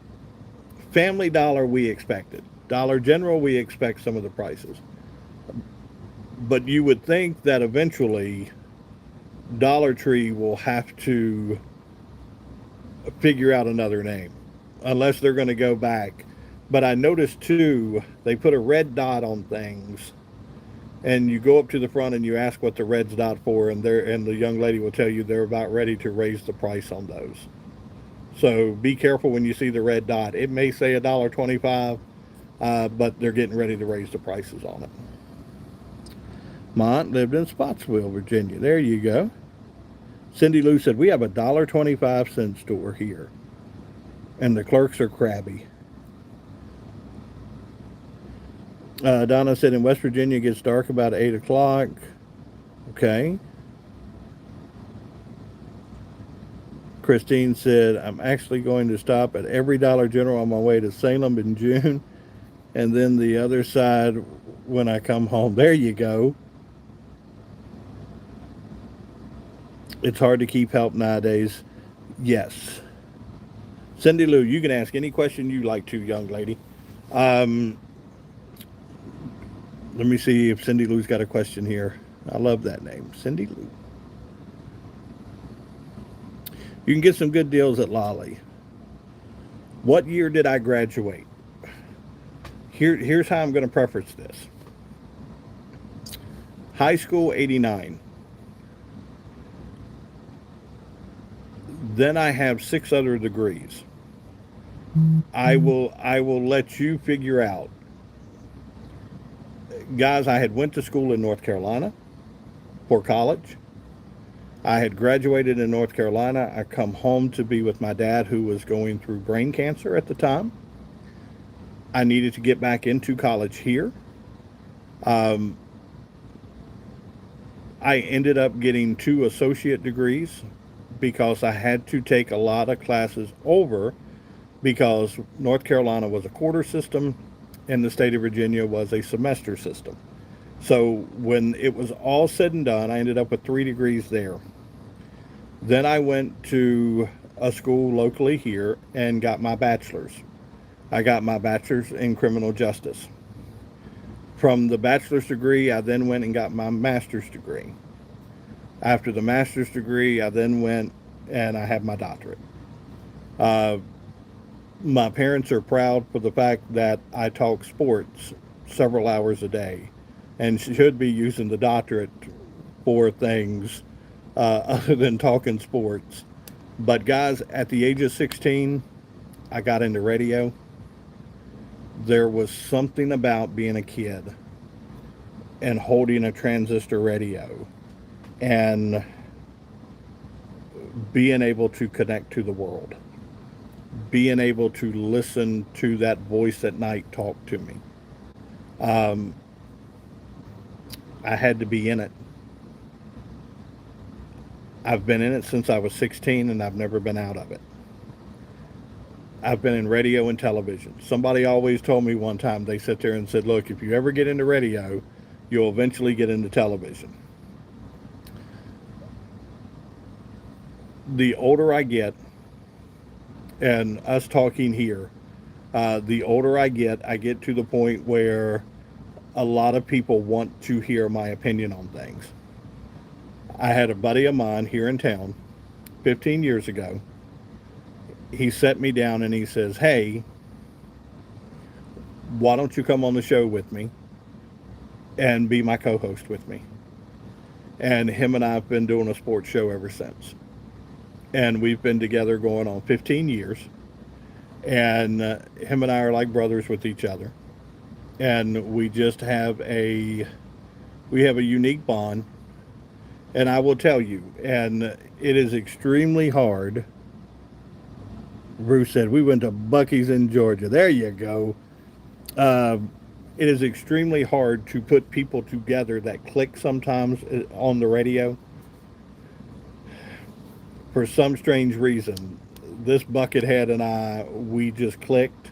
Family Dollar we expected. Dollar General we expect some of the prices. But you would think that eventually Dollar Tree will have to figure out another name unless they're going to go back. But I noticed too, they put a red dot on things, and you go up to the front and you ask what the red's dot for, and the young lady will tell you they're about ready to raise the price on those. So be careful when you see the red dot. It may say $1.25, but they're getting ready to raise the prices on it. My aunt lived in Spotsville, Virginia. There you go. Cindy Lou said, we have a $1.25 store here, and the clerks are crabby. Donna said in West Virginia it gets dark about 8 o'clock. Okay. Christine said, I'm actually going to stop at every Dollar General on my way to Salem in June, and then the other side when I come home. There you go. It's hard to keep help nowadays. Yes. Cindy Lou, you can ask any question you like to, young lady. Um, Let me see if Cindy Lou's got a question here. I love that name, Cindy Lou. You can get some good deals at Lolly. What year did I graduate? Here's how I'm going to preface this. High school, 89. Then I have 6 other degrees. I will let you figure out. Guys, I had went to school in North Carolina for college. I had graduated in North Carolina. I come home to be with my dad, who was going through brain cancer at the time. I needed to get back into college here. Um, I ended up getting 2 associate degrees because I had to take a lot of classes over because North Carolina was a quarter system and the state of Virginia was a semester system. So when it was all said and done, I ended up with 3 degrees there. Then I went to a school locally here and got my bachelor's. I got my bachelor's in criminal justice. From the bachelor's degree, I then went and got my master's degree. After the master's degree, I then went and I had my doctorate. Uh, my parents are proud for the fact that I talk sports several hours a day and should be using the doctorate for things other than talking sports. But guys, at the age of 16, I got into radio. There was something about being a kid and holding a transistor radio and being able to connect to the world, being able to listen to that voice at night talk to me. Um, I had to be in it. I've been in it since I was 16 and I've never been out of it. I've been in radio and television. Somebody always told me one time, they sat there and said, look, if you ever get into radio, you'll eventually get into television. The older I get, and us talking here, the older I get to the point where a lot of people want to hear my opinion on things. I had a buddy of mine here in town 15 years ago. He set me down and he says, hey, why don't you come on the show with me and be my co-host with me? And him and I have been doing a sports show ever since. And we've been together going on 15 years. And him and I are like brothers with each other. And we just have a unique bond. And I will tell you, and it is extremely hard. Bruce said, we went to Buc-ee's in Georgia. There you go. Uh, it is extremely hard to put people together that click sometimes on the radio. For some strange reason, this buckethead and I, we just clicked.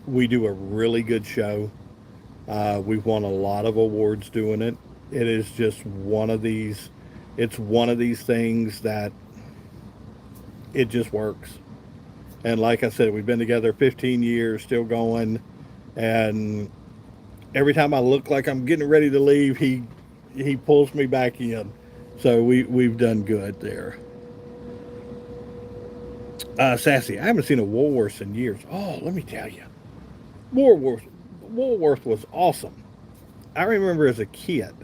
We do a really good show. We've won a lot of awards doing it. It is just it's one of these things that it just works. And like I said, we've been together 15 years, still going. And every time I look like I'm getting ready to leave, he pulls me back in. So we've done good there. Sassy, I haven't seen a Woolworths in years. Oh, let me tell you, Woolworth was awesome. I remember as a kid,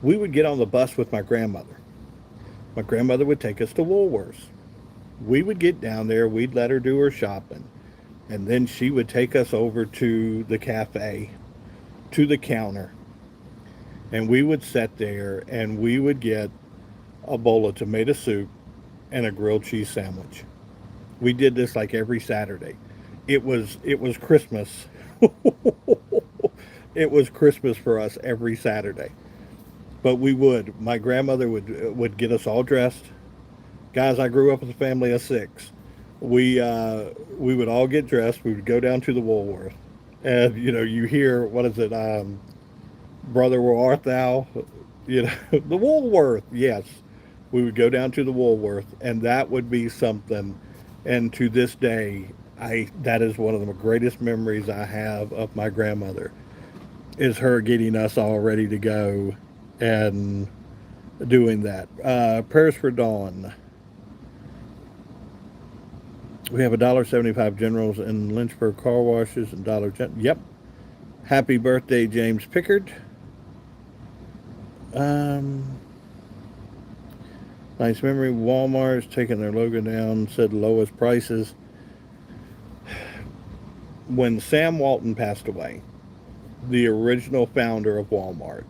we would get on the bus with my grandmother. My grandmother would take us to Woolworths. We would get down there, we'd let her do her shopping, and then she would take us over to the cafe, to the counter, and we would sit there and we would get a bowl of tomato soup and a grilled cheese sandwich. We did this like every Saturday. it was Christmas. It was Christmas for us every Saturday. But my grandmother would get us all dressed. Guys, I grew up with a family of six. We would all get dressed. We would go down to the Woolworth, and you hear, what is it, brother, where art thou? The Woolworth. Yes, we would go down to the Woolworth, and that would be something. And to this day, I that is one of the greatest memories I have of my grandmother, is her getting us all ready to go and doing that. Prayers for Dawn. We have $1.75 Generals in Lynchburg car washes and Yep. Happy birthday, James Pickard. Nice memory. Walmart's taking their logo down, said lowest prices. When Sam Walton passed away, the original founder of Walmart,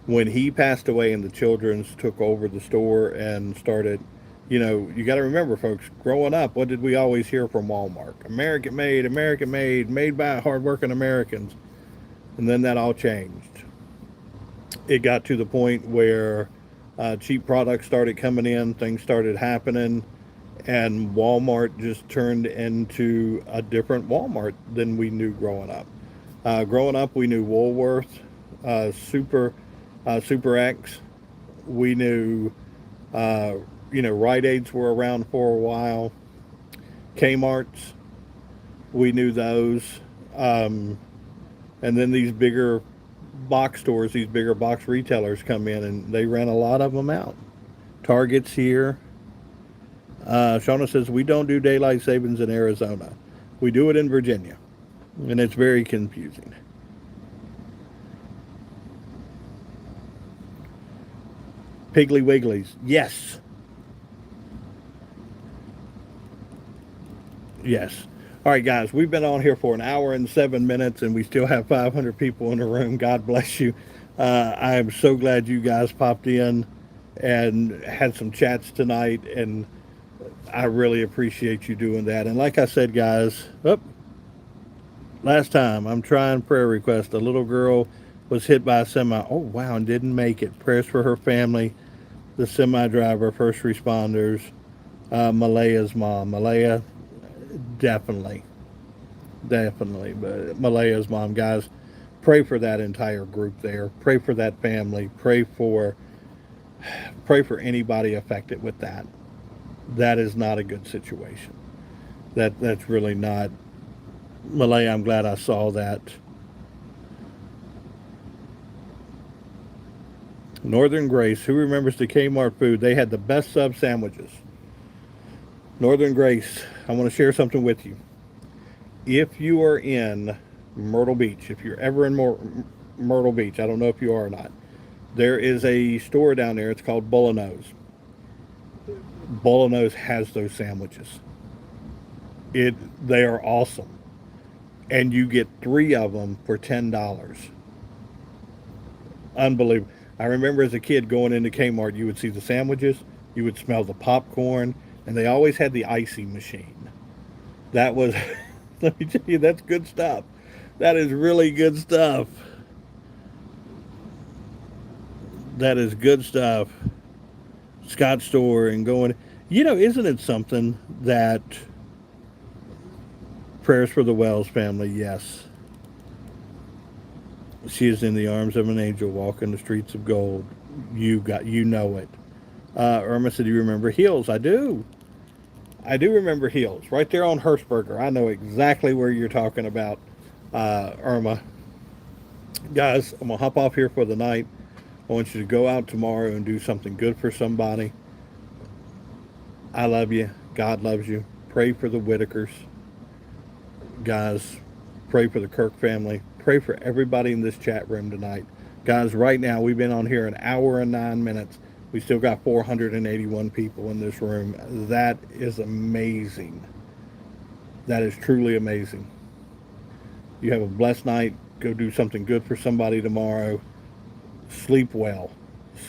when he passed away and the Children's took over the store and started, you got to remember, folks, growing up, what did we always hear from Walmart? American made, made by hardworking Americans. And then that all changed. It got to the point where cheap products started coming in, things started happening, and Walmart just turned into a different Walmart than we knew growing up. Growing up, we knew Woolworth, Super X. We knew, Rite Aids were around for a while. Kmart's, we knew those. And then these bigger box stores, these bigger box retailers come in, and they ran a lot of them out. Target's here. Shauna says, we don't do daylight savings in Arizona. We do it in Virginia, and it's very confusing. Piggly Wigglies. Yes. Yes. All right, guys, we've been on here for an hour and 7 minutes, and we still have 500 people in the room. God bless you. I am so glad you guys popped in and had some chats tonight, and I really appreciate you doing that. And like I said, guys, last time, I'm trying prayer request. A little girl was hit by a semi. Oh, wow, and didn't make it. Prayers for her family, the semi driver, first responders, Malaya's mom. Malaya, definitely. But Malaya's mom, guys, pray for that entire group there. Pray for that family. Pray for anybody affected with that. That is not a good situation. That's really not. Malaya, I'm glad I saw that. Northern Grace, who remembers the Kmart food? They had the best sub sandwiches. Northern Grace, I want to share something with you. If you are in Myrtle Beach, if you're ever in Myrtle Beach, I don't know if you are or not, there is a store down there. It's called Bullino's. Bullino's has those sandwiches. They are awesome. And you get 3 of them for $10. Unbelievable. I remember as a kid going into Kmart, you would see the sandwiches, you would smell the popcorn, and they always had the icy machine. That was, let me tell you, that's good stuff. That is really good stuff. That is good stuff. Scott store and going, isn't it something that prayers for the Wells family? Yes. She is in the arms of an angel walking the streets of gold. You know it. Irma said, do you remember Hills? I do. I do remember Hills. Right there on Hirschberger. I know exactly where you're talking about, Irma. Guys, I'm going to hop off here for the night. I want you to go out tomorrow and do something good for somebody. I love you. God loves you. Pray for the Whitakers. Guys, pray for the Kirk family. Pray for everybody in this chat room tonight. Guys, right now, we've been on here an hour and 9 minutes. We still got 481 people in this room. That is amazing. That is truly amazing. You have a blessed night. Go do something good for somebody tomorrow. Sleep well.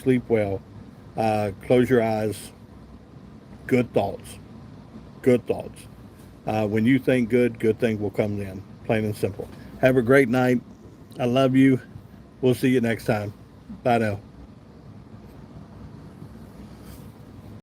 Sleep well. Close your eyes. Good thoughts. Good thoughts. When you think good, good things will come then. Plain and simple. Have a great night. I love you. We'll see you next time. Bye now.